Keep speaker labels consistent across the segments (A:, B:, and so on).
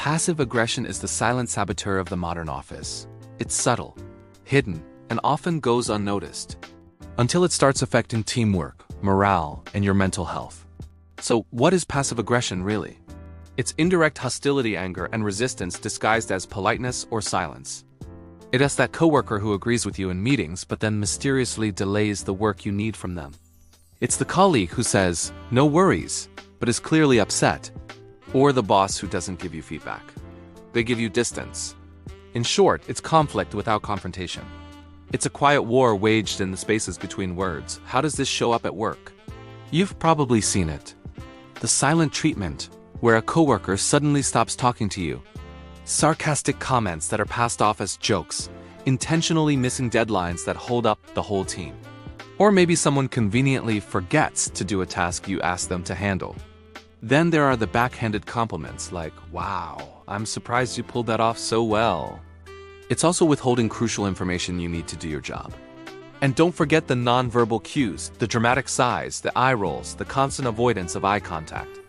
A: Passive aggression is the silent saboteur of the modern office. It's subtle, hidden, and often goes unnoticed, until it starts affecting teamwork, morale, and your mental health. So, what is passive aggression really? It's indirect hostility, anger, and resistance disguised as politeness or silence. It is that coworker who agrees with you in meetings but then mysteriously delays the work you need from them. It's the colleague who says, "No worries," but is clearly upset. Or the boss who doesn't give you feedback. They give you distance. In short, it's conflict without confrontation. It's a quiet war waged in the spaces between words. How does this show up at work? You've probably seen it. The silent treatment, where a coworker suddenly stops talking to you. Sarcastic comments that are passed off as jokes, intentionally missing deadlines that hold up the whole team. Or maybe someone conveniently forgets to do a task you ask them to handle. Then there are the backhanded compliments like, "Wow, I'm surprised you pulled that off so well." It's also withholding crucial information you need to do your job. And don't forget the non-verbal cues, the dramatic sighs, the eye rolls, the constant avoidance of eye contact.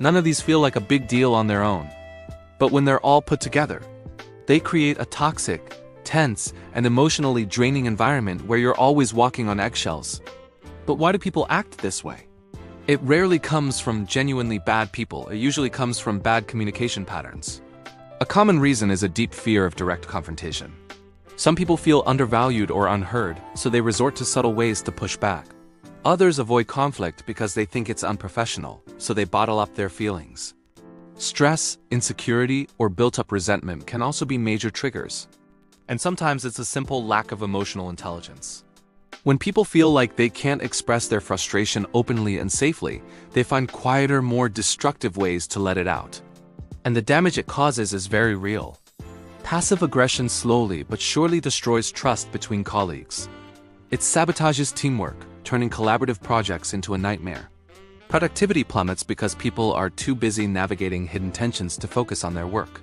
A: None of these feel like a big deal on their own. But when they're all put together, they create a toxic, tense, and emotionally draining environment where you're always walking on eggshells. But why do people act this way? It rarely comes from genuinely bad people. It usually comes from bad communication patterns. A common reason is a deep fear of direct confrontation. Some people feel undervalued or unheard, so they resort to subtle ways to push back. Others avoid conflict because they think it's unprofessional, so they bottle up their feelings. Stress, insecurity, or built-up resentment can also be major triggers. And sometimes it's a simple lack of emotional intelligence. When people feel like they can't express their frustration openly and safely, they find quieter, more destructive ways to let it out. And the damage it causes is very real. Passive aggression slowly but surely destroys trust between colleagues. It sabotages teamwork, turning collaborative projects into a nightmare. Productivity plummets because people are too busy navigating hidden tensions to focus on their work.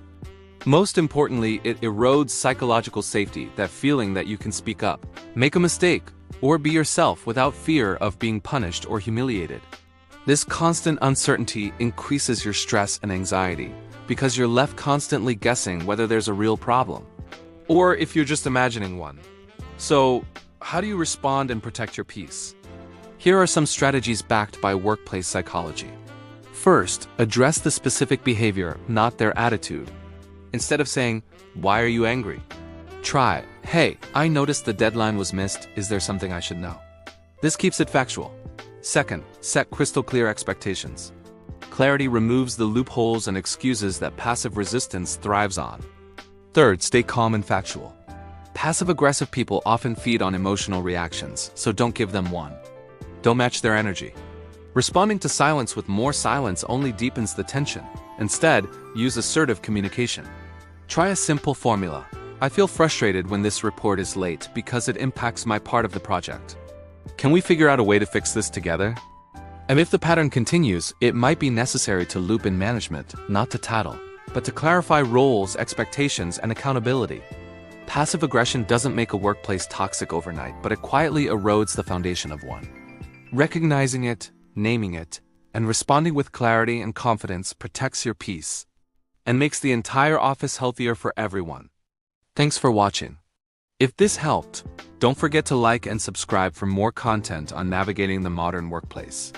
A: Most importantly, it erodes psychological safety, that feeling that you can speak up, make a mistake, or be yourself without fear of being punished or humiliated. This constant uncertainty increases your stress and anxiety, because you're left constantly guessing whether there's a real problem, or if you're just imagining one. So, how do you respond and protect your peace? Here are some strategies backed by workplace psychology. First, address the specific behavior, not their attitude. Instead of saying, "Why are you angry?" try, "Hey, I noticed the deadline was missed. Is there something I should know?" This keeps it factual. Second, set crystal clear expectations. Clarity removes the loopholes and excuses that passive resistance thrives on. Third, stay calm and factual. Passive-aggressive people often feed on emotional reactions, so don't give them one. Don't match their energy. Responding to silence with more silence only deepens the tension. Instead, use assertive communication. Try a simple formula. "I feel frustrated when this report is late because it impacts my part of the project. Can we figure out a way to fix this together?" And if the pattern continues, it might be necessary to loop in management, not to tattle, but to clarify roles, expectations, and accountability. Passive aggression doesn't make a workplace toxic overnight, but it quietly erodes the foundation of one. Recognizing it, naming it, and responding with clarity and confidence protects your peace and makes the entire office healthier for everyone. Thanks for watching. If this helped, don't forget to like and subscribe for more content on navigating the modern workplace.